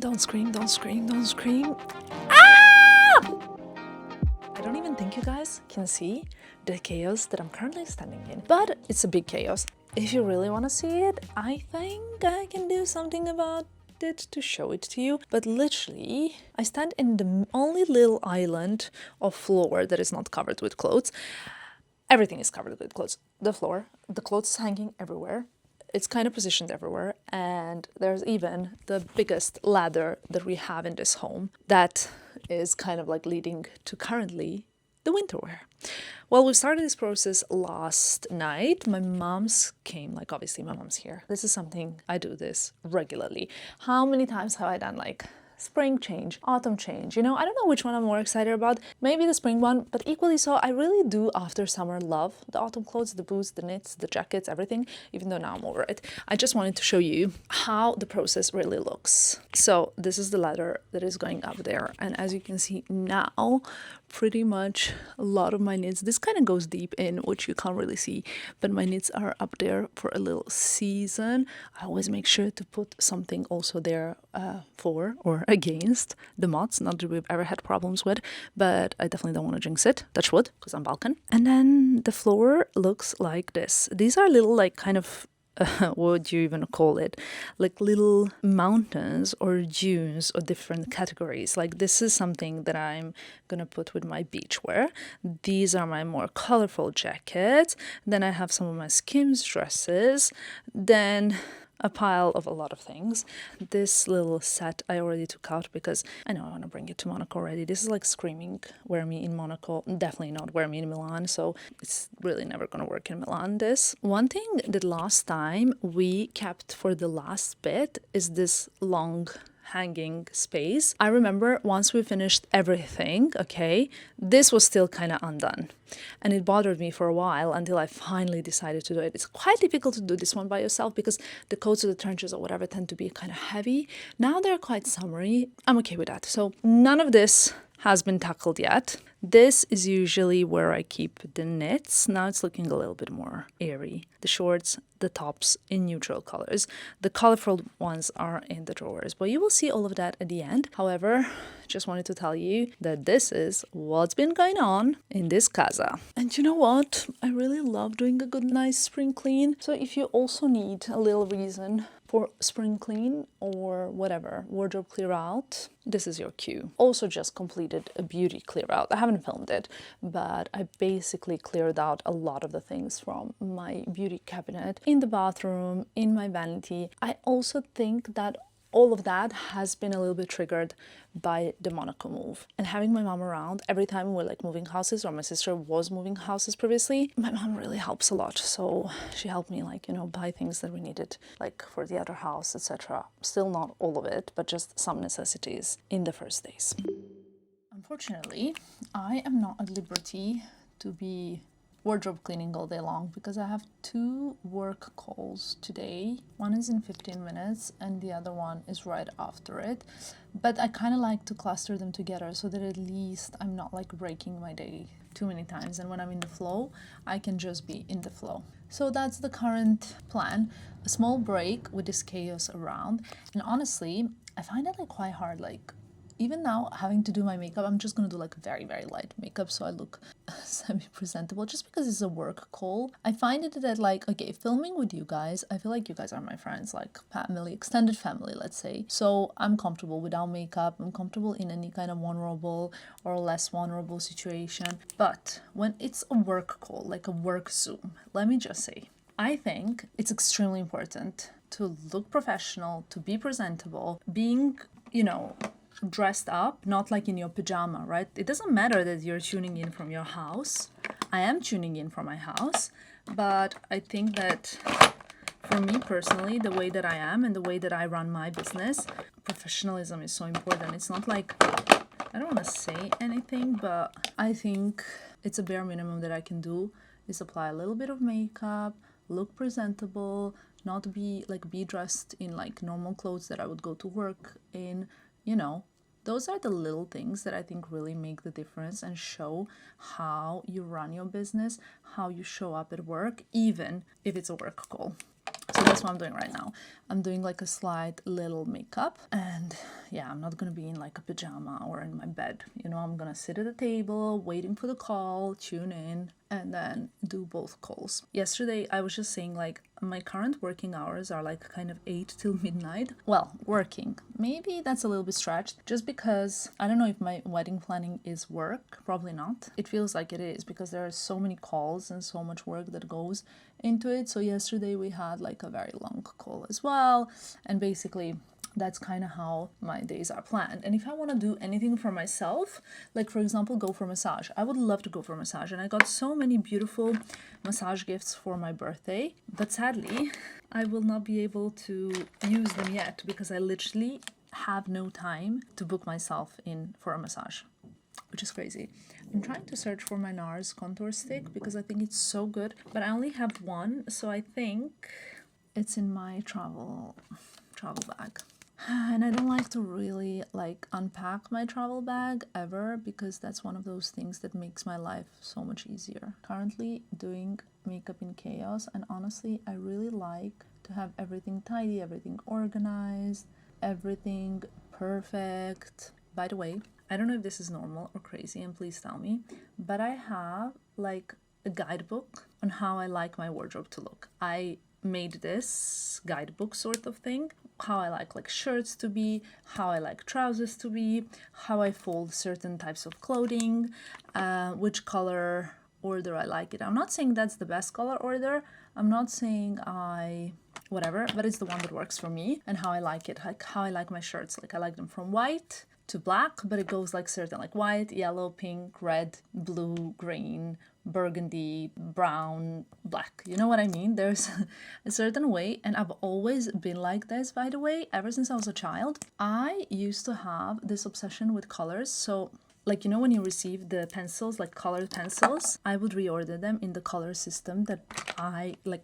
Don't scream, don't scream, don't scream. Ah! I don't even think you guys can see the chaos that I'm currently standing in, but it's a big chaos. If you really want to see it, I think I can do something about it to show it to you. But literally, I stand in the only little island of floor that is not covered with clothes. Everything is covered with clothes. The floor, the clothes hanging everywhere. It's kind of positioned everywhere, and there's even the biggest ladder that we have in this home that is kind of like leading to currently the winter wear. Well, we started this process last night. My mom's came, like obviously my mom's here. This is something I do this regularly. How many times have I done like spring change, autumn change? I don't know which one I'm more excited about. Maybe the spring one, but equally so, I really do after summer love the autumn clothes, the boots, the knits, the jackets, everything, even though now I'm over it. I just wanted to show you how the process really looks. So this is the ladder that is going up there. And as you can see now, pretty much a lot of my knits, this kind of goes deep in, which you can't really see, but my knits are up there for a little season. I always make sure to put something also there for or against the moths, not that we've ever had problems with, but I definitely don't want to jinx it, touch wood, because I'm Balkan. And then the floor looks like this. These are little like kind of what would you even call it, like little mountains or dunes or different categories. Like this is something that I'm gonna put with my beachwear. These are my more colorful jackets. Then I have some of my Skims dresses. Then a pile of a lot of things. This little set I already took out because I know I want to bring it to Monaco already. This is like screaming wear me in Monaco, definitely not wear me in Milan, so it's really never gonna work in Milan. This one thing that last time we kept for the last bit is this long hanging space. I remember once we finished everything, okay, this was still kind of undone. And it bothered me for a while until I finally decided to do it. It's quite difficult to do this one by yourself because the coats or the trenches or whatever tend to be kind of heavy. Now they're quite summery. I'm okay with that. So none of this has been tackled yet. This is usually where I keep the knits. Now it's looking a little bit more airy. The shorts, the tops in neutral colors. The colorful ones are in the drawers, but you will see all of that at the end. However, just wanted to tell you that this is what's been going on in this casa. And you know what? I really love doing a good, nice spring clean. So if you also need a little reason for spring clean or whatever, wardrobe clear out, this is your cue. Also just completed a beauty clear out. I haven't filmed it, but I basically cleared out a lot of the things from my beauty cabinet in the bathroom, in my vanity. I also think that all of that has been a little bit triggered by the Monaco move. And having my mom around every time we're like moving houses, or my sister was moving houses previously, my mom really helps a lot. So she helped me buy things that we needed, like for the other house, etc. Still not all of it, but just some necessities in the first days. Unfortunately, I am not at liberty to be wardrobe cleaning all day long because I have 2 work calls today. One is in 15 minutes and the other one is right after it. But I kind of like to cluster them together so that at least I'm not like breaking my day too many times. And when I'm in the flow, I can just be in the flow. So that's the current plan. A small break with this chaos around. And honestly, I find it like quite hard, like even now having to do my makeup, I'm just gonna do like very, very light makeup so I look semi-presentable just because it's a work call. I find it that like, okay, filming with you guys, I feel like you guys are my friends, like family, extended family, let's say. So I'm comfortable without makeup. I'm comfortable in any kind of vulnerable or less vulnerable situation. But when it's a work call, like a work Zoom, let me just say, I think it's extremely important to look professional, to be presentable, being, dressed up, not like in your pajama, right? It doesn't matter that you're tuning in from your house. I am tuning in from my house, but I think that for me personally, the way that I am and the way that I run my business, professionalism is so important. It's not like, I don't want to say anything, but I think it's a bare minimum that I can do is apply a little bit of makeup, look presentable, not be dressed in like normal clothes that I would go to work in. Those are the little things that I think really make the difference and show how you run your business, how you show up at work, even if it's a work call. So that's what I'm doing right now. I'm doing like a slight little makeup, and yeah, I'm not gonna be in like a pajama or in my bed. You know, I'm gonna sit at the table waiting for the call, tune in, and then do both calls. Yesterday, I was just saying like my current working hours are like kind of 8 till midnight. Well, working. Maybe that's a little bit stretched just because I don't know if my wedding planning is work. Probably not. It feels like it is because there are so many calls and so much work that goes into it. So yesterday we had like a very long call as well. And basically that's kind of how my days are planned. And if I want to do anything for myself, like for example, go for massage, I would love to go for massage. And I got so many beautiful massage gifts for my birthday, but sadly, I will not be able to use them yet because I literally have no time to book myself in for a massage, which is crazy. I'm trying to search for my NARS contour stick because I think it's so good, but I only have one, so I think it's in my travel bag. And I don't like to really like unpack my travel bag ever because that's one of those things that makes my life so much easier. Currently doing makeup in chaos, and honestly I really like to have everything tidy, everything organized, everything perfect. By the way, I don't know if this is normal or crazy, and please tell me, but I have like a guidebook on how I like my wardrobe to look. I made this guidebook sort of thing, how I like shirts to be, how I like trousers to be, how I fold certain types of clothing, which color order I like it. I'm not saying that's the best color order. I'm not saying whatever, but it's the one that works for me and how I like it, like how I like my shirts. Like I like them from white to black, but it goes like certain, like white, yellow, pink, red, blue, green, burgundy, brown, black. You know what I mean? There's a certain way, and I've always been like this, by the way, ever since I was a child. I used to have this obsession with colors. So like, you know, when you receive the pencils, like colored pencils, I would reorder them in the color system that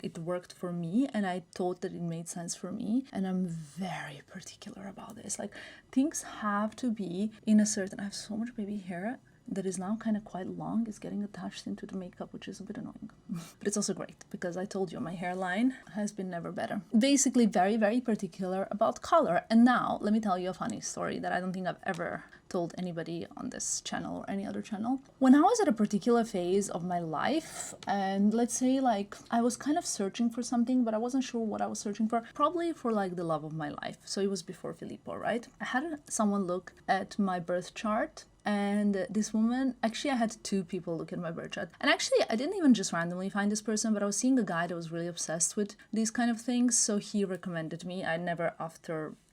it worked for me, and I thought that it made sense for me. And I'm very particular about this. Like things have to be in a certain, I have so much baby hair that is now kind of quite long, is getting attached into the makeup, which is a bit annoying. But it's also great because I told you my hairline has been never better. Basically very, very particular about color. And now let me tell you a funny story that I don't think I've ever told anybody on this channel or any other channel. When I was at a particular phase of my life, and let's say like I was kind of searching for something, but I wasn't sure what I was searching for, probably for like the love of my life. So it was before Filippo, right? I had someone look at my birth chart, and this woman, actually I had two people look at my birth chart, and actually I didn't even just randomly find this person, but I was seeing a guy that was really obsessed with these kind of things, so he recommended me. I never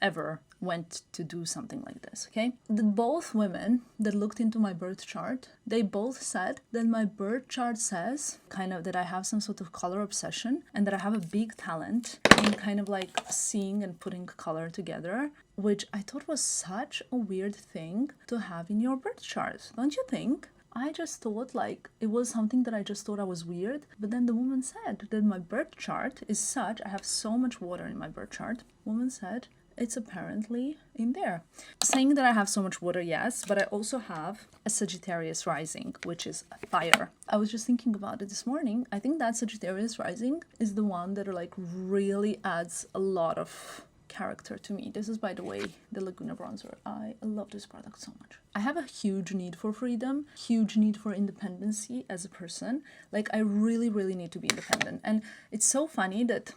ever went to do something like this, okay? Both women that looked into my birth chart, they both said that my birth chart says kind of that I have some sort of color obsession and that I have a big talent in kind of like seeing and putting color together, which I thought was such a weird thing to have in your birth chart, don't you think? I just thought like it was something that I just thought I was weird, but then the woman said that my birth chart is such, I have so much water in my birth chart. Woman said it's apparently in there. Saying that I have so much water, yes, but I also have a Sagittarius rising, which is fire. I was just thinking about it this morning. I think that Sagittarius rising is the one that like really adds a lot of character to me. This is, by the way, the Laguna bronzer. I love this product so much. I have a huge need for freedom, huge need for independency as a person. Like I really, really need to be independent. And it's so funny that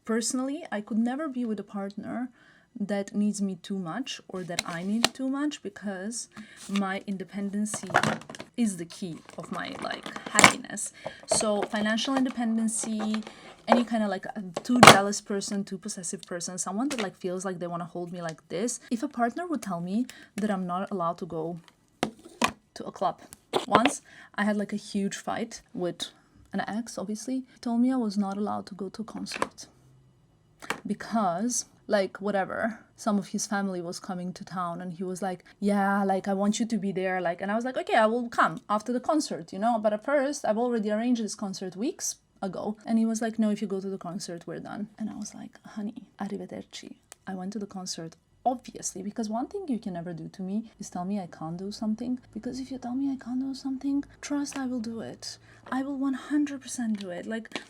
personally, I could never be with a partner that needs me too much or that I need too much, because my independency is the key of my like happiness. So financial independency, any kind of like a too jealous person, too possessive person, someone that like feels like they want to hold me like this. If a partner would tell me that I'm not allowed to go to a club. Once I had like a huge fight with an ex, obviously. He told me I was not allowed to go to a concert because like whatever, some of his family was coming to town, and he was like, yeah, like I want you to be there, like, and I was like, okay, I will come after the concert, you know, but at first I've already arranged this concert weeks ago. And he was like, no, if you go to the concert, we're done. And I was like, honey, arrivederci. I went to the concert, obviously, because one thing you can never do to me is tell me I can't do something, because if you tell me I can't do something, trust I will do it. I will 100% do it. Like,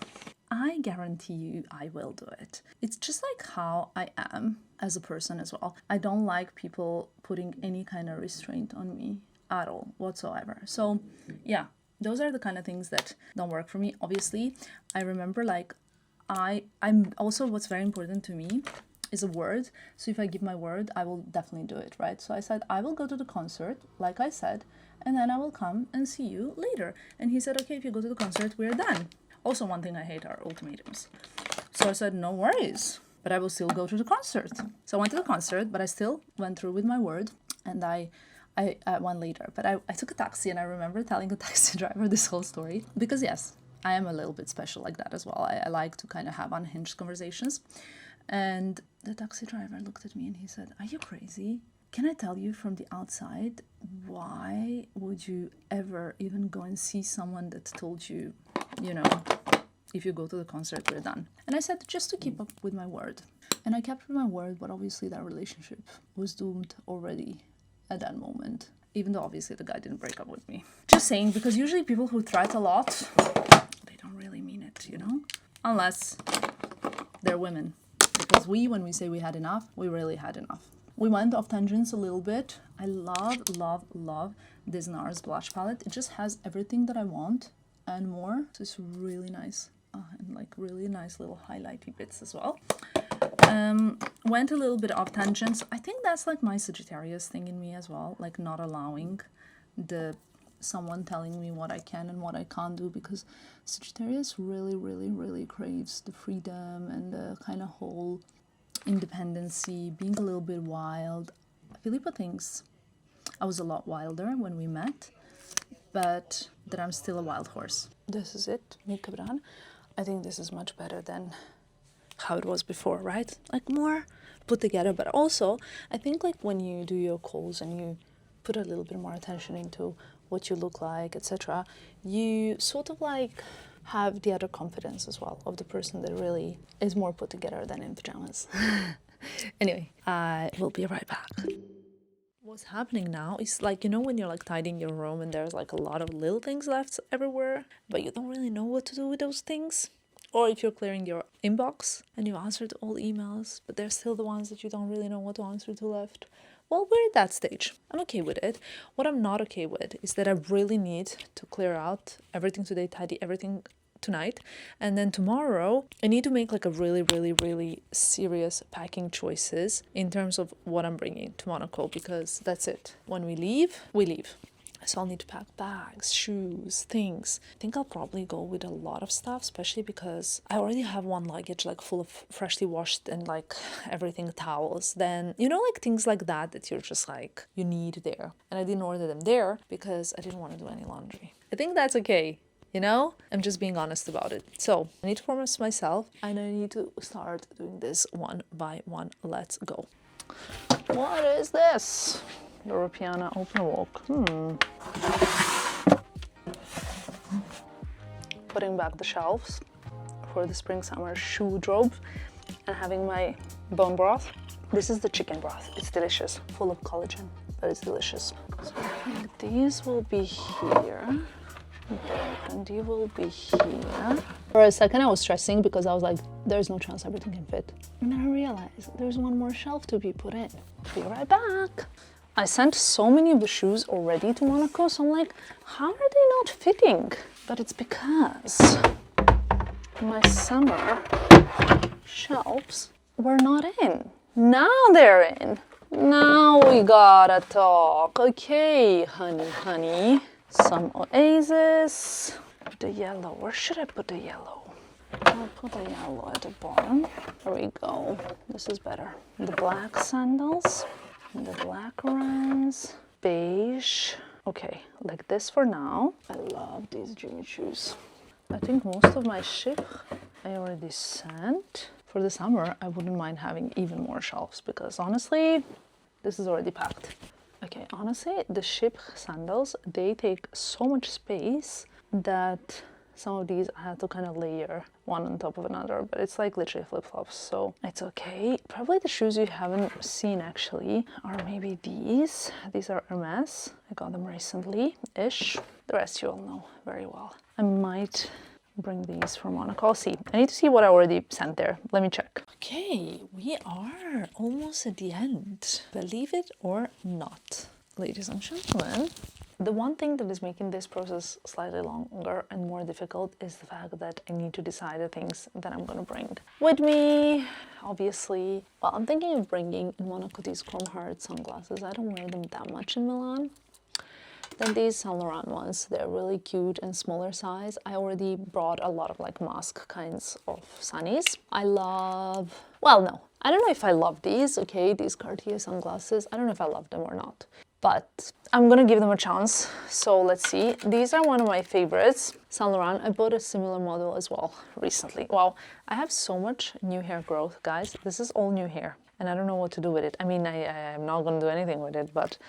I guarantee you I will do it. It's just like how I am as a person as well. I don't like people putting any kind of restraint on me at all whatsoever. So yeah, those are the kind of things that don't work for me. Obviously, I remember like I'm also, what's very important to me is a word. So if I give my word, I will definitely do it, right? So I said, I will go to the concert, like I said, and then I will come and see you later. And he said, okay, if you go to the concert, we're done. Also, one thing I hate are ultimatums. So I said, no worries, but I will still go to the concert. So I went to the concert, but I still went through with my word, and I went later. But I took a taxi, and I remember telling the taxi driver this whole story. Because yes, I am a little bit special like that as well. I like to kind of have unhinged conversations. And the taxi driver looked at me and he said, are you crazy? Can I tell you from the outside, why would you ever even go and see someone that told you, you know, if you go to the concert, we're done? And I said, just to keep up with my word. And I kept with my word, but obviously that relationship was doomed already at that moment. Even though obviously the guy didn't break up with me. Just saying, because usually people who threat a lot, they don't really mean it, you know? Unless they're women. Because when we say we had enough, we really had enough. We went off tangents a little bit. I love this NARS blush palette. It just has everything that I want and more. So it's really nice. And like really nice little highlighty bits as well. Went a little bit off tangents. I think that's like my Sagittarius thing in me as well. Like not allowing someone telling me what I can and what I can't do, because Sagittarius really craves the freedom and the kind of whole independency, being a little bit wild. Filippo thinks I was a lot wilder when we met, but that I'm still a wild horse. This is it, Milka Bran. I think this is much better than how it was before, right? Like more put together, but also I think like when you do your calls and you put a little bit more attention into what you look like, etc., you sort of like have the other confidence as well of the person that really is more put together than in pajamas. Anyway, I will be right back. What's happening now is like, you know, when you're like tidying your room and there's like a lot of little things left everywhere, but you don't really know what to do with those things. Or if you're clearing your inbox and you've answered all emails, but there's still the ones that you don't really know what to answer to left. Well, we're at that stage. I'm okay with it. What I'm not okay with is that I really need to clear out everything today, tidy everything tonight, and then tomorrow I need to make like a really serious packing choices in terms of what I'm bringing to Monaco, because that's it. When we leave, we leave. So I'll need to pack bags, shoes, things. I think I'll probably go with a lot of stuff, especially because I already have one luggage like full of freshly washed and like everything towels. Then, you know, like things like that you're just like, you need there. And I didn't order them there because I didn't want to do any laundry. I think that's okay. You know, I'm just being honest about it. So I need to promise myself and I need to start doing this one by one. Let's go. What is this? Europeana open walk. Putting back the shelves for the spring summer shoe wardrobe and having my bone broth. This is the chicken broth. It's delicious, full of collagen, but it's delicious. So I think these will be here. Burgundy will be here. For a second I was stressing because I was like, there's no chance everything can fit. And then I realized there's one more shelf to be put in. Be right back. I sent so many of the shoes already to Monaco, so I'm like, how are they not fitting? But it's because my summer shelves were not in. Now they're in. Now we gotta talk. Okay, honey. Some Oasis. The yellow. Where should I put the yellow? I'll put the yellow at the bottom. There we go. This is better. The black sandals. The black ones. Beige. Okay, like this for now. I love these Jimmy shoes. I think most of my ship I already sent. For the summer, I wouldn't mind having even more shelves because honestly, this is already packed. Okay, honestly, the ship sandals, they take so much space that some of these I had to kind of layer one on top of another, but it's like literally flip-flops, so it's okay. Probably the shoes you haven't seen actually are maybe these. These are Hermes. I got them recently-ish. The rest you all know very well. I might bring these from Monaco. I'll see. I need to see what I already sent there. Let me check. Okay, we are almost at the end. Believe it or not, ladies and gentlemen. The one thing that is making this process slightly longer and more difficult is the fact that I need to decide the things that I'm going to bring with me, obviously. Well, I'm thinking of bringing in Monaco these chrome heart sunglasses. I don't wear them that much in Milan. Then these Saint Laurent ones, they're really cute and smaller size. I already brought a lot of like mask kinds of sunnies. I love, well, no, I don't know if I love these, okay, these Cartier sunglasses. I don't know if I love them or not, but I'm gonna give them a chance. So let's see. These are one of my favorites. Saint Laurent. I bought a similar model as well recently. Wow, I have so much new hair growth, guys. This is all new hair and I don't know what to do with it. I mean, I'm not gonna do anything with it, but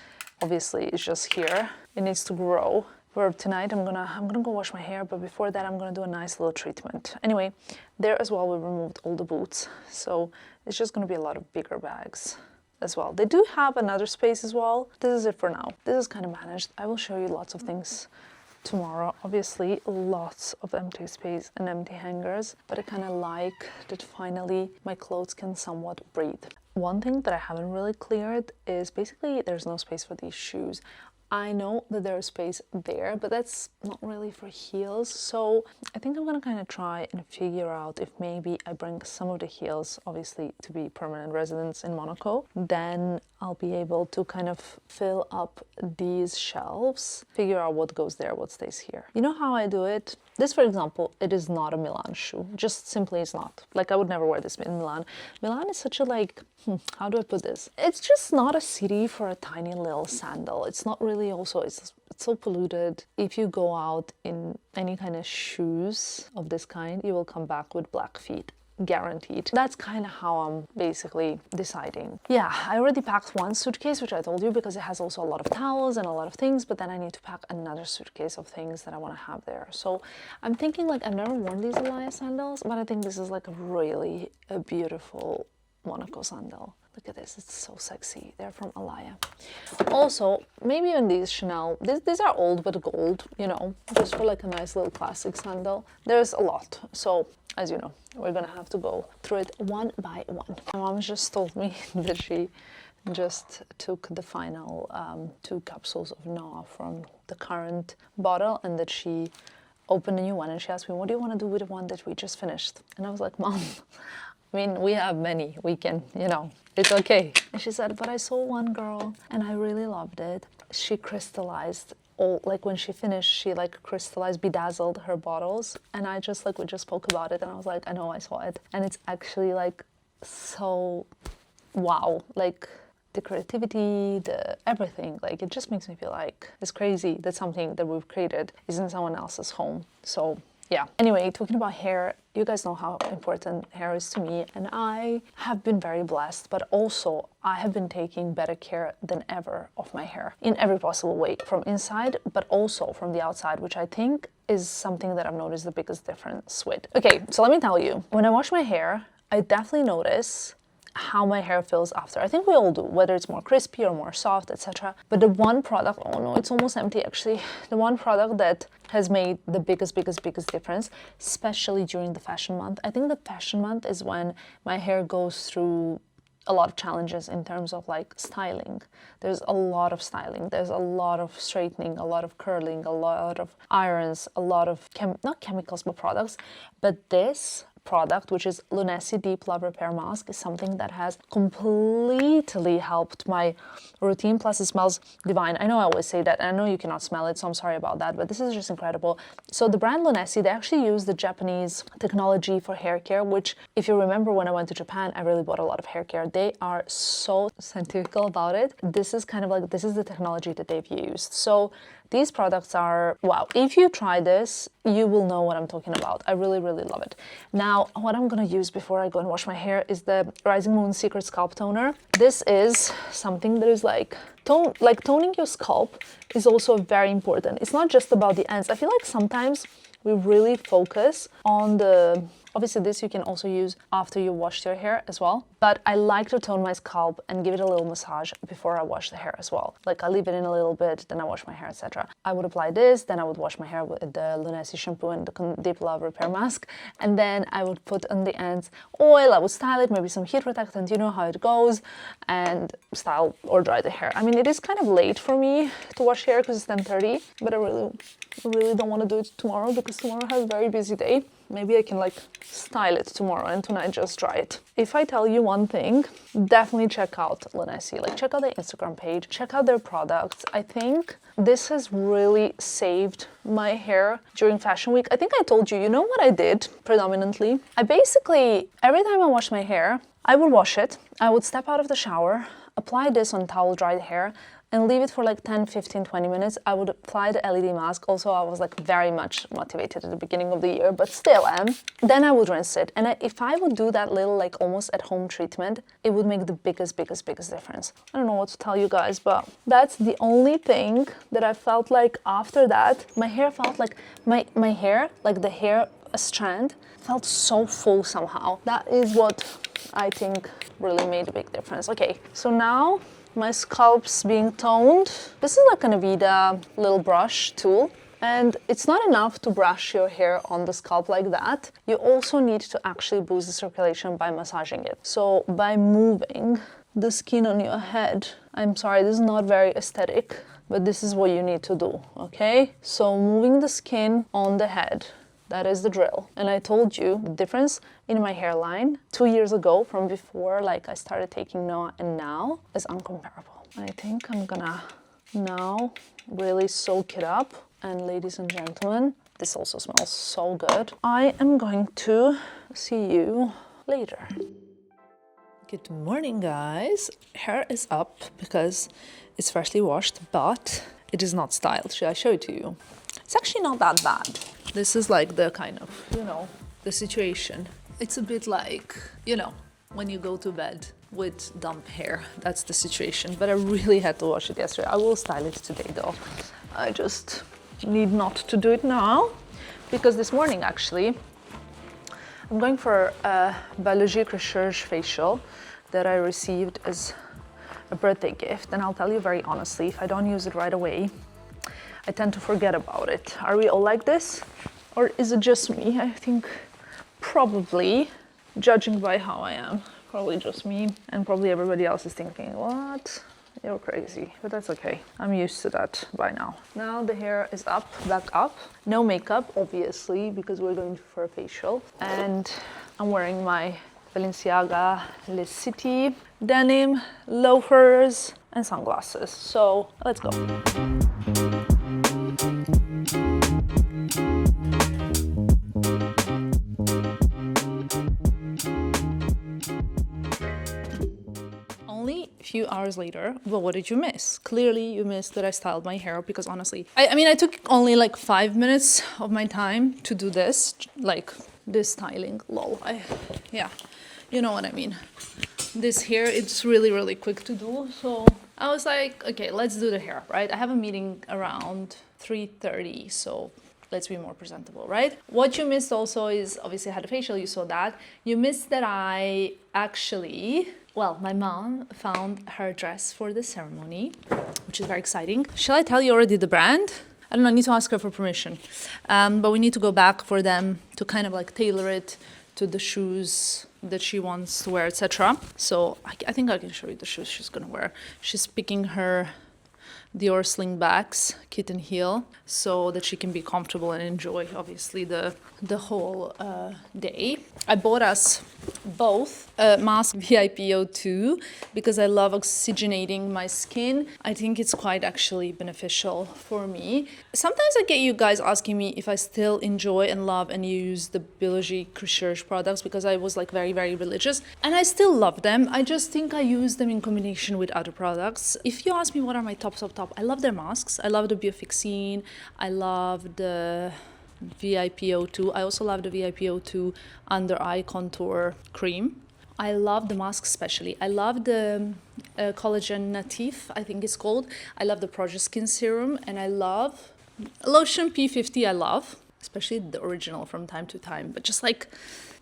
obviously it's just here. It needs to grow. For tonight, I'm gonna go wash my hair, but before that, I'm gonna do a nice little treatment. Anyway, there as well, we removed all the boots, so it's just gonna be a lot of bigger bags as well. They do have another space as well. This is it for now. This is kind of managed. I will show you lots of things tomorrow. Obviously, lots of empty space and empty hangers, but I kind of like that finally my clothes can somewhat breathe. One thing that I haven't really cleared is basically there's no space for these shoes. I know that there's space there, but that's not really for heels. So I think I'm gonna kind of try and figure out if maybe I bring some of the heels, obviously to be permanent residents in Monaco. Then I'll be able to kind of fill up these shelves, figure out what goes there, what stays here. You know how I do it? This, for example, it is not a Milan shoe. Just simply it's not. Like I would never wear this in Milan. Milan is such a like, how do I put this? It's just not a city for a tiny little sandal. It's not really also, it's so polluted. If you go out in any kind of shoes of this kind, you will come back with black feet. Guaranteed. That's kind of how I'm basically deciding. Yeah, I already packed one suitcase, which I told you, because it has also a lot of towels and a lot of things, but then I need to pack another suitcase of things that I want to have there. So I'm thinking like, I've never worn these Alaya sandals, but I think this is like a beautiful Monaco sandal. Look at this, it's so sexy. They're from Alaya. Also, maybe even these Chanel, these are old but gold, you know, just for like a nice little classic sandal. There's a lot, so as you know, we're gonna have to go through it one by one. My mom just told me that she just took the final 2 capsules of Noah from the current bottle and that she opened a new one and she asked me, what do you want to do with the one that we just finished? And I was like, Mom, I mean, we have many, we can, you know, it's okay. And she said, but I saw one girl and I really loved it. She crystallized all, like when she finished, she like crystallized, bedazzled her bottles. And I just like, we just spoke about it and I was like, I know, I saw it. And it's actually like so, wow, like the creativity, the everything, like it just makes me feel like it's crazy that something that we've created is in someone else's home. So yeah. Anyway, talking about hair, you guys know how important hair is to me, and I have been very blessed, but also I have been taking better care than ever of my hair in every possible way, from inside, but also from the outside, which I think is something that I've noticed the biggest difference with. Okay, so let me tell you, when I wash my hair, I definitely notice how my hair feels after. I think we all do, whether it's more crispy or more soft, etc. But the one product, oh no, it's almost empty actually. The one product that has made the biggest difference, especially during the fashion month. I think the fashion month is when my hair goes through a lot of challenges in terms of like styling. There's a lot of styling. There's a lot of straightening, a lot of curling, a lot of irons, a lot of, not chemicals, but products. But this product, which is Lunesi Deep Love Repair Mask, is something that has completely helped my routine. Plus it smells divine. I know I always say that, and I know you cannot smell it, so I'm sorry about that, but this is just incredible. So the brand Lunesi, they actually use the Japanese technology for hair care, which if you remember when I went to Japan, I really bought a lot of hair care. They are so scientific about it. This is kind of like, this is the technology that they've used. So these products are, wow, if you try this, you will know what I'm talking about. I really love it. Now, what I'm gonna use before I go and wash my hair is the Rising Moon Secret Scalp Toner. This is something that is like, toning your scalp is also very important. It's not just about the ends. I feel like sometimes we really focus on the, obviously this you can also use after you washed your hair as well, but I like to tone my scalp and give it a little massage before I wash the hair as well. Like I leave it in a little bit, then I wash my hair, etc. I would apply this, then I would wash my hair with the Lunesi shampoo and the Deep Love Repair Mask, and then I would put on the ends oil, I would style it, maybe some heat protectant, you know how it goes, and style or dry the hair. I mean, it is kind of late for me to wash hair because it's 10:30, but I really don't want to do it tomorrow because tomorrow I have a very busy day. Maybe I can like style it tomorrow and tonight just dry it. If I tell you one thing, definitely check out Lunesi. Like check out their Instagram page, check out their products. I think this has really saved my hair during Fashion Week. I think I told you, you know what I did predominantly? I basically, every time I wash my hair, I would wash it, I would step out of the shower, apply this on towel dried hair, and leave it for like 10, 15, 20 minutes. I would apply the LED mask. Also, I was like very much motivated at the beginning of the year, but still am. Then I would rinse it. And if I would do that little like almost at home treatment, it would make the biggest difference. I don't know what to tell you guys, but that's the only thing that I felt like after that, my hair felt like my hair, like the hair strand, felt so full somehow. That is what I think really made a big difference. Okay, so now my scalp's being toned. This is like an Avida little brush tool, and it's not enough to brush your hair on the scalp like that. You also need to actually boost the circulation by massaging it. So by moving the skin on your head, I'm sorry, this is not very aesthetic, but this is what you need to do, okay? So moving the skin on the head, that is the drill. And I told you the difference in my hairline 2 years ago from before like I started taking Noah and now is uncomparable. I think I'm gonna now really soak it up. And ladies and gentlemen, this also smells so good. I am going to see you later. Good morning, guys. Hair is up because it's freshly washed, but it is not styled. Should I show it to you? It's actually not that bad. This is like the kind of, you know, the situation. It's a bit like, you know, when you go to bed with damp hair. That's the situation. But I really had to wash it yesterday. I will style it today though. I just need not to do it now because this morning actually I'm going for a Biologique Recherche facial that I received as a birthday gift. And I'll tell you very honestly, if I don't use it right away, I tend to forget about it. Are we all like this? Or is it just me? I think probably, judging by how I am, probably just me. And probably everybody else is thinking, what? You're crazy. But that's okay. I'm used to that by now. Now the hair is up, back up. No makeup, obviously, because we're going for a facial. And I'm wearing my Balenciaga Le City denim, loafers, and sunglasses. So let's go. Only a few hours later, well, what did you miss? Clearly you missed that I styled my hair because honestly, I mean, I took only like 5 minutes of my time to do this, like this styling, lol. Yeah, you know what I mean. This hair, it's really quick to do. So I was like, okay, let's do the hair, right? I have a meeting around 3:30, so let's be more presentable, right? What you missed also is, obviously I had a facial, you saw that. You missed that I actually, well, my mom found her dress for the ceremony, which is very exciting. Shall I tell you already the brand? I don't know, I need to ask her for permission. But we need to go back for them to kind of like tailor it to the shoes that she wants to wear, etc. So I think I can show you the shoes she's gonna wear. She's picking her Dior slingbacks, kitten heel, so that she can be comfortable and enjoy, obviously, the whole day. I bought us both a mask VIPO2 because I love oxygenating my skin. I think it's quite actually beneficial for me. Sometimes I get you guys asking me if I still enjoy and love and use the Biologique Recherche products because I was like very religious, and I still love them. I just think I use them in combination with other products. If you ask me what are my top, I love their masks. I love the Biofixine. I love the VIPO2. I also love the VIPO2 under eye contour cream. I love the mask especially. I love the Collagen Natif, I think it's called. I love the Project Skin Serum, and I love lotion P50. I love, especially the original from time to time. But just like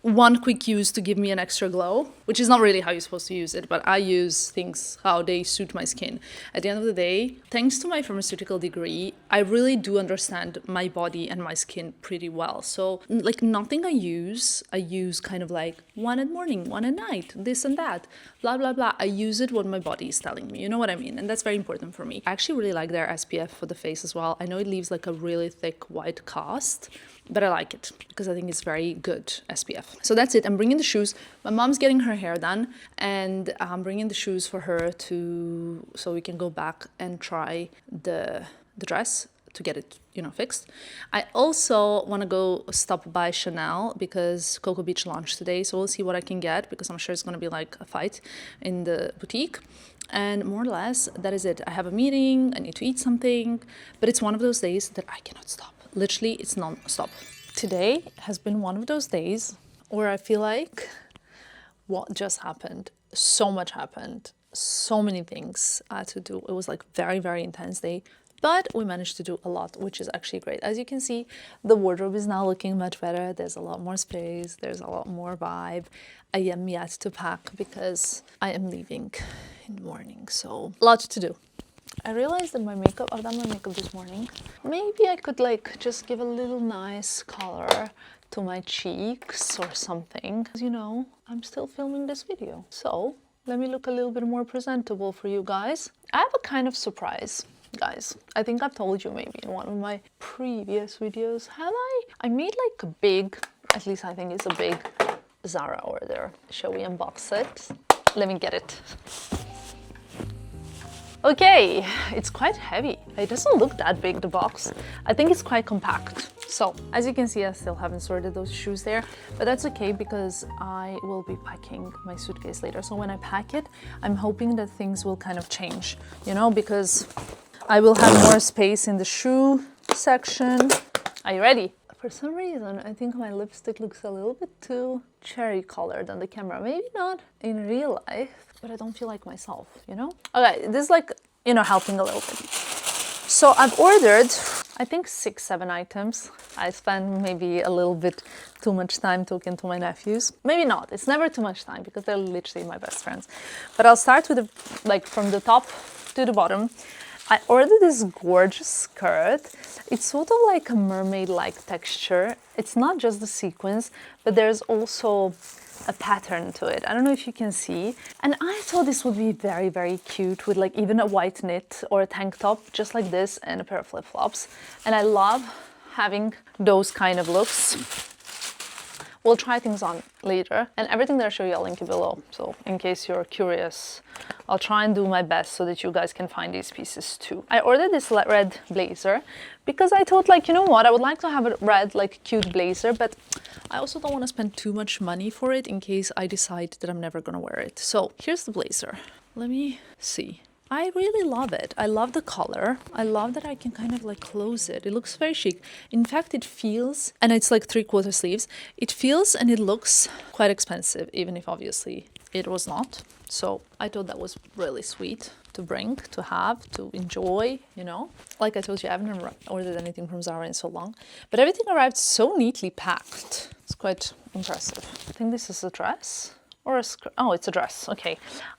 one quick use to give me an extra glow, which is not really how you're supposed to use it, but I use things how they suit my skin. At the end of the day, thanks to my pharmaceutical degree, I really do understand my body and my skin pretty well. So like nothing I use kind of like one at morning, one at night, this and that, blah, blah, blah. I use it what my body is telling me, you know what I mean? And that's very important for me. I actually really like their SPF for the face as well. I know it leaves like a really thick white cast, but I like it because I think it's very good SPF. So that's it. I'm bringing the shoes. My mom's getting her hair done and I'm bringing the shoes for her so we can go back and try the dress to get it, you know, fixed. I also want to go stop by Chanel because Cocoa Beach launched today. So we'll see what I can get because I'm sure it's going to be like a fight in the boutique. And more or less, that is it. I have a meeting, I need to eat something, but it's one of those days that I cannot stop. Literally, it's non-stop. Today has been one of those days where I feel like what just happened, so much happened, so many things I had to do. It was like very, very intense day, but we managed to do a lot, which is actually great. As you can see, the wardrobe is now looking much better. There's a lot more space. There's a lot more vibe. I am yet to pack because I am leaving in the morning, so a lot to do. I realized that I've done my makeup this morning. Maybe I could like just give a little nice color to my cheeks or something. You know, I'm still filming this video. So let me look a little bit more presentable for you guys. I have a kind of surprise, guys. I think I've told you maybe in one of my previous videos. Have I? I made like a big, at least I think it's a big Zara order. Shall we unbox it? Let me get it. Okay, it's quite heavy. It doesn't look that big, the box. I think it's quite compact. So, as you can see, I still haven't sorted those shoes there, but that's okay because I will be packing my suitcase later. So when I pack it, I'm hoping that things will kind of change, you know, because I will have more space in the shoe section. Are you ready? For some reason, I think my lipstick looks a little bit too cherry colored on the camera. Maybe not in real life, but I don't feel like myself, you know? Okay, this is like, you know, helping a little bit. So I've ordered, I think 6-7 items. I spend maybe a little bit too much time talking to my nephews. Maybe not, it's never too much time because they're literally my best friends. But I'll start with from the top to the bottom. I ordered this gorgeous skirt. It's sort of like a mermaid-like texture. It's not just the sequins, but there's also a pattern to it. I don't know if you can see. And I thought this would be very, very cute with like even a white knit or a tank top, just like this, and a pair of flip-flops. And I love having those kind of looks. We'll try things on later, and everything that I show you I'll link it below. So in case you're curious, I'll try and do my best so that you guys can find these pieces too. I ordered this red blazer because I thought, like, you know what, I would like to have a red, like, cute blazer, but I also don't want to spend too much money for it in case I decide that I'm never gonna wear it. So here's the blazer. Let me see. I really love it. I love the color. I love that I can kind of like close it. It looks very chic. In fact, it feels, and it's like 3/4 sleeves. It feels and it looks quite expensive, even if obviously it was not. So I thought that was really sweet to bring, to have, to enjoy, you know. Like I told you, I haven't ordered anything from Zara in so long, but everything arrived so neatly packed. It's quite impressive. I think this is a dress. Or a skirt. Oh, it's a dress. Okay.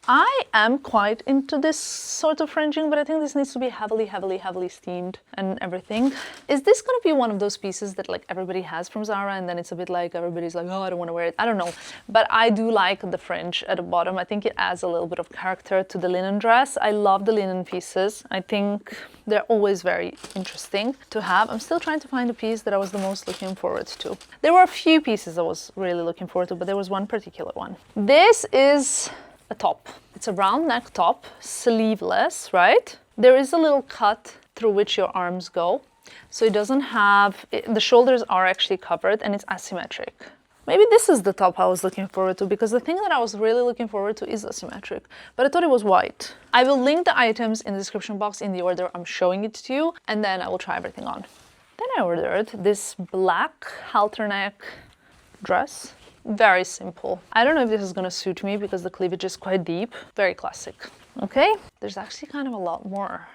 I am quite into this sort of fringing, but I think this needs to be heavily, heavily, heavily steamed and everything. Is this going to be one of those pieces that like everybody has from Zara and then it's a bit like everybody's like, oh, I don't want to wear it. I don't know. But I do like the fringe at the bottom. I think it adds a little bit of character to the linen dress. I love the linen pieces. I think they're always very interesting to have. I'm still trying to find the piece that I was the most looking forward to. There were a few pieces I was really looking forward to, but there was one particular one. This is a top. It's a round neck top, sleeveless, right? There is a little cut through which your arms go. So it doesn't have, the shoulders are actually covered and it's asymmetric. Maybe this is the top I was looking forward to because the thing that I was really looking forward to is asymmetric, but I thought it was white. I will link the items in the description box in the order I'm showing it to you, and then I will try everything on. Then I ordered this black halter neck dress. Very simple. I don't know if this is gonna suit me because the cleavage is quite deep. Very classic. Okay, there's actually kind of a lot more.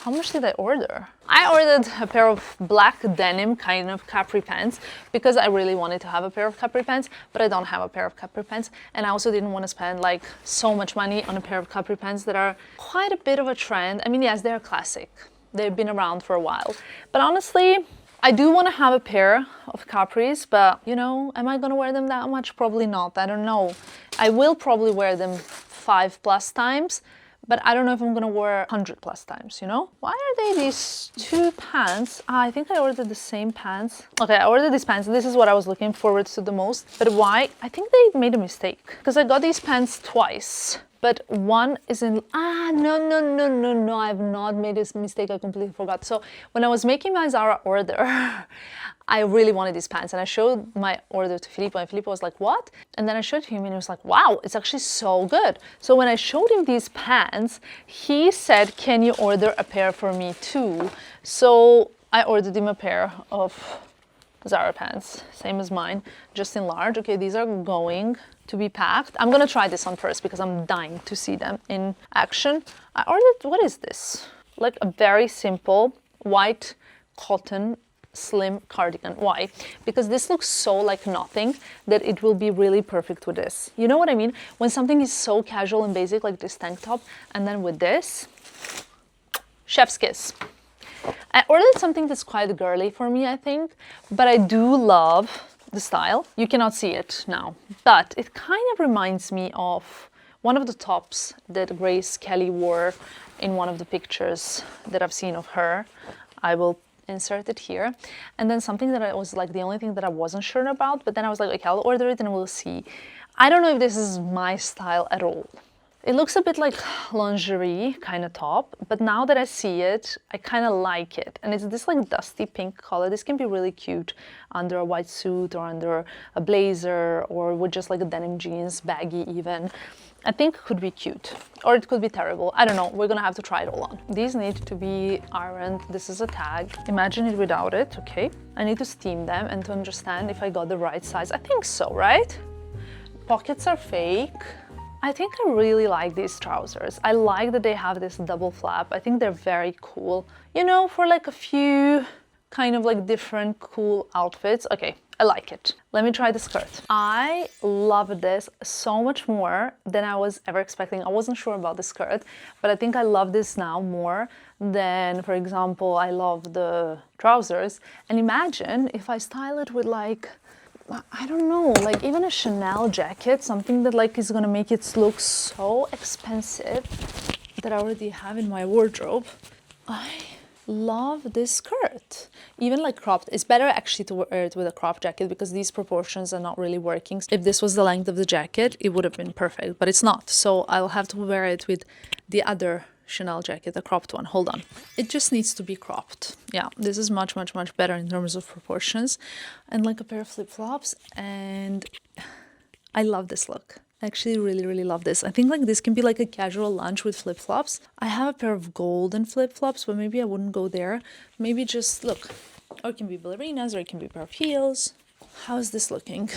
How much did I order? I ordered a pair of black denim kind of capri pants because I really wanted to have a pair of capri pants, but I don't have a pair of capri pants. And I also didn't want to spend like so much money on a pair of capri pants that are quite a bit of a trend. I mean, yes, they're classic. They've been around for a while. But honestly, I do want to have a pair of capris, but you know, am I going to wear them that much? Probably not. I don't know. I will probably wear them 5+ times. But I don't know if I'm gonna wear 100+ times, you know? Why are they these two pants? I think I ordered the same pants. Okay, I ordered these pants. This is what I was looking forward to the most. But why? I think they made a mistake. Because I got these pants twice. But one is in, no, I have not made this mistake, I completely forgot. So when I was making my Zara order, I really wanted these pants and I showed my order to Filippo and Filippo was like, what? And then I showed him and he was like, wow, it's actually so good. So when I showed him these pants, he said, can you order a pair for me too? So I ordered him a pair of Zara pants, same as mine, just in large. Okay, these are going to be packed. I'm gonna try this on first because I'm dying to see them in action. I ordered, what is this? Like a very simple white cotton slim cardigan. Why? Because this looks so like nothing that it will be really perfect with this. You know what I mean? When something is so casual and basic like this tank top, and then with this, chef's kiss. I ordered something that's quite girly for me, I think, but I do love the style. You cannot see it now, but it kind of reminds me of one of the tops that Grace Kelly wore in one of the pictures that I've seen of her. I will insert it here. And then something that I was like the only thing that I wasn't sure about, but then I was like, okay, I'll order it and we'll see. I don't know if this is my style at all. It looks a bit like lingerie kind of top, but now that I see it, I kind of like it. And it's this like dusty pink color. This can be really cute under a white suit or under a blazer or with just like a denim jeans, baggy even. I think it could be cute or it could be terrible. I don't know. We're gonna have to try it all on. These need to be ironed. This is a tag. Imagine it without it, okay? I need to steam them and to understand if I got the right size. I think so, right? Pockets are fake. I think I really like these trousers. I like that they have this double flap. I think they're very cool. You know, for like a few kind of like different cool outfits. Okay, I like it. Let me try the skirt. I love this so much more than I was ever expecting. I wasn't sure about the skirt, but I think I love this now more than, for example, I love the trousers. And imagine if I style it with like, I don't know, like even a Chanel jacket, something that like is gonna make it look so expensive that I already have in my wardrobe. I love this skirt. Even like cropped. It's better actually to wear it with a crop jacket because these proportions are not really working. If this was the length of the jacket, it would have been perfect, but it's not. So I'll have to wear it with the other Chanel jacket, the cropped one. Hold on. It just needs to be cropped. Yeah, this is much, much, much better in terms of proportions. And like a pair of flip-flops. And I love this look. I actually really, really love this. I think like this can be like a casual lunch with flip-flops. I have a pair of golden flip-flops, but maybe I wouldn't go there. Maybe just look. Or it can be ballerinas, or it can be a pair of heels. How is this looking?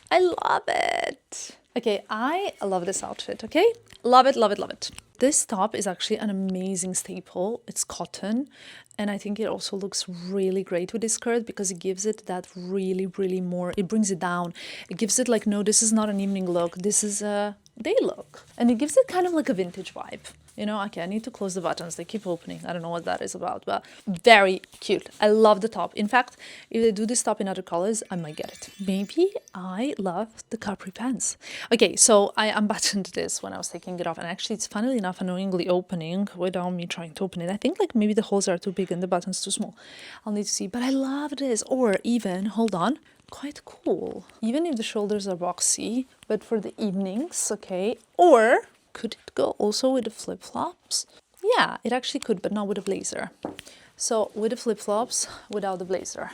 I love it. Okay, I love this outfit, okay? Love it, love it, love it. This top is actually an amazing staple. It's cotton. And I think it also looks really great with this skirt because it gives it that really, really more, it brings it down. It gives it like, no, this is not an evening look. This is a day look. And it gives it kind of like a vintage vibe. You know, okay, I need to close the buttons. They keep opening. I don't know what that is about, but very cute. I love the top. In fact, if they do this top in other colors, I might get it. Maybe I love the capri pants. Okay, so I unbuttoned this when I was taking it off. And actually, it's funnily enough annoyingly opening without me trying to open it. I think like maybe the holes are too big and the buttons too small. I'll need to see, but I love this. Or even, hold on, quite cool. Even if the shoulders are boxy, but for the evenings, okay. Or could it go also with the flip-flops? Yeah, it actually could, but not with a blazer. So with the flip-flops, without the blazer.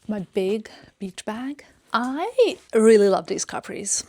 My big beach bag. I really love these capris.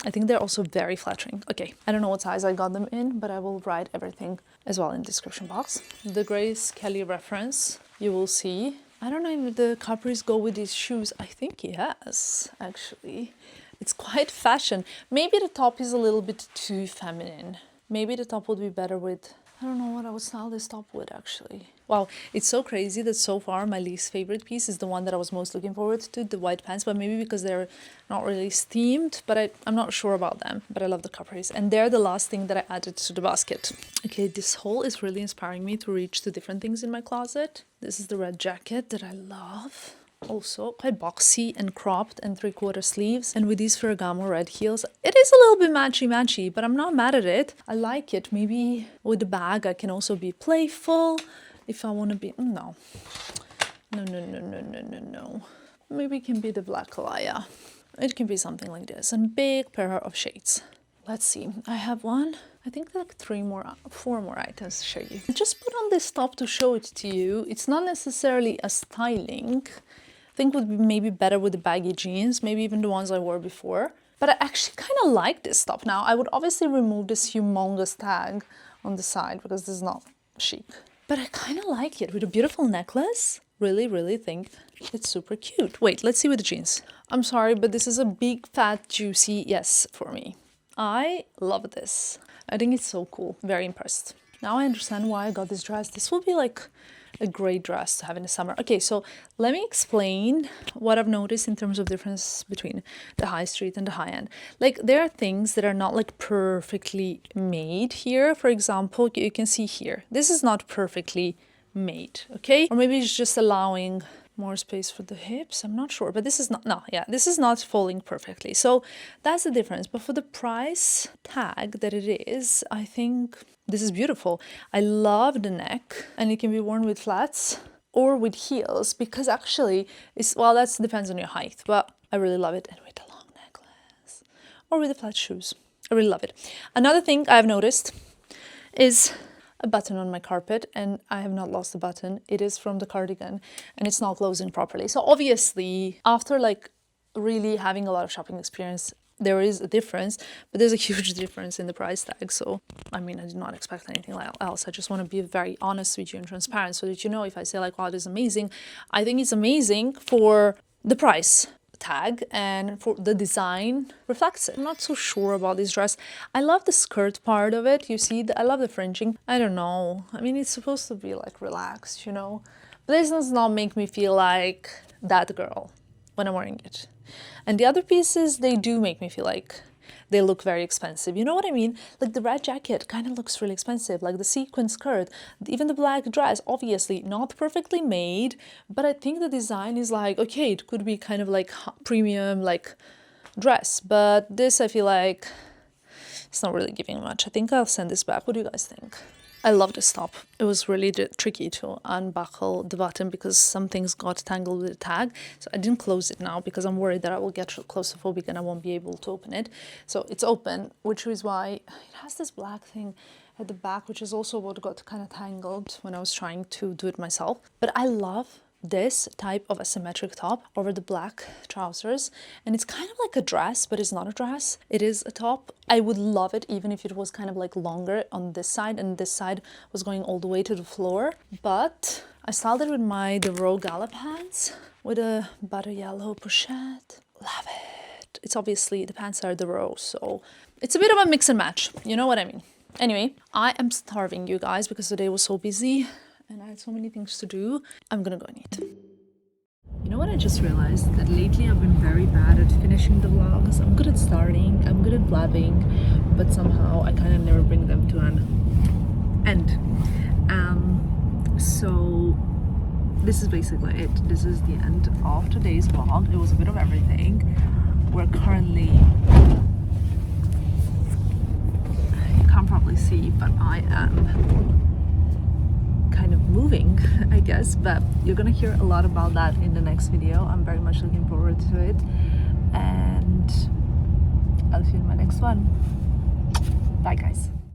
I think they're also very flattering. Okay, I don't know what size I got them in, but I will write everything as well in the description box. The Grace Kelly reference, you will see. I don't know if the capris go with these shoes. I think yes, actually. It's quite fashion. Maybe the top is a little bit too feminine. Maybe the top would be better with, I don't know what I would style this top with actually. Wow, it's so crazy that so far my least favorite piece is the one that I was most looking forward to, the white pants, but maybe because they're not really steamed, but I'm not sure about them, but I love the capris. And they're the last thing that I added to the basket. Okay, this haul is really inspiring me to reach to different things in my closet. This is the red jacket that I love. Also quite boxy and cropped and 3/4 sleeves, and with these Ferragamo red heels. It is a little bit matchy, but I'm not mad at it. I like it. Maybe with the bag I can also be playful if I want to be. No. Maybe it can be the black Alaya. It can be something like this, and big pair of shades. Let's see, I have one, I think like 4 more items to show you. I just put on this top to show it to you. It's not necessarily a styling. I think would be maybe better with the baggy jeans, maybe even the ones I wore before. But I actually kind of like this top now. I would obviously remove this humongous tag on the side because this is not chic. But I kind of like it with a beautiful necklace. Really think it's super cute. Wait, let's see with the jeans. I'm sorry, but this is a big, fat, juicy yes for me. I love this. I think it's so cool. Very impressed. Now I understand why I got this dress. This will be like a great dress to have in the summer. Okay, so let me explain what I've noticed in terms of difference between the high street and the high end. Like there are things that are not like perfectly made here. For example, you can see here, this is not perfectly made, okay? Or maybe it's just allowing more space for the hips. I'm not sure, but this is not, no, yeah, this is not falling perfectly. So that's the difference. But for the price tag that it is, I think this is beautiful. I love the neck, and it can be worn with flats or with heels because actually it's, well, that depends on your height, but I really love it. And with the long necklace or with the flat shoes, I really love it. Another thing I've noticed is a button on my carpet, and I have not lost the button. It is from the cardigan and it's not closing properly. So obviously after like really having a lot of shopping experience, there is a difference, but there's a huge difference in the price tag. So I mean, I did not expect anything else. I just want to be very honest with you and transparent so that you know, if I say like, wow, this is amazing, I think it's amazing for the price tag and for the design reflects it. I'm not so sure about this dress. I love the skirt part of it. You see, I love the fringing. I don't know. I mean, it's supposed to be like relaxed, you know, but this does not make me feel like that girl when I'm wearing it. And the other pieces, they do make me feel like they look very expensive. You know what I mean? Like the red jacket kind of looks really expensive, like the sequin skirt, even the black dress, obviously not perfectly made, but I think the design is like, okay, it could be kind of like premium, like dress, but this I feel like it's not really giving much. I think I'll send this back. What do you guys think? I love this top. It was really tricky to unbuckle the button because some things got tangled with the tag. So I didn't close it now because I'm worried that I will get claustrophobic and I won't be able to open it. So it's open, which is why it has this black thing at the back, which is also what got kind of tangled when I was trying to do it myself. But I love this type of asymmetric top over the black trousers, and it's kind of like a dress, but it's not a dress, it is a top. I would love it even if it was kind of like longer on this side and this side was going all the way to the floor, but I styled it with the Row Gala pants with a butter yellow pochette. Love it. It's obviously the pants are the Row, so it's a bit of a mix and match, you know what I mean. Anyway, I am starving, you guys, because today was so busy and I had so many things to do. I'm gonna go and eat. You know what I just realized? That lately I've been very bad at finishing the vlogs. I'm good at starting, I'm good at blabbing, but somehow I kind of never bring them to an end. So this is basically it. This is the end of today's vlog. It was a bit of everything. We're currently, you can't probably see, but I am kind of moving, I guess, but you're gonna hear a lot about that in the next video. I'm very much looking forward to it, and I'll see you in my next one. Bye guys.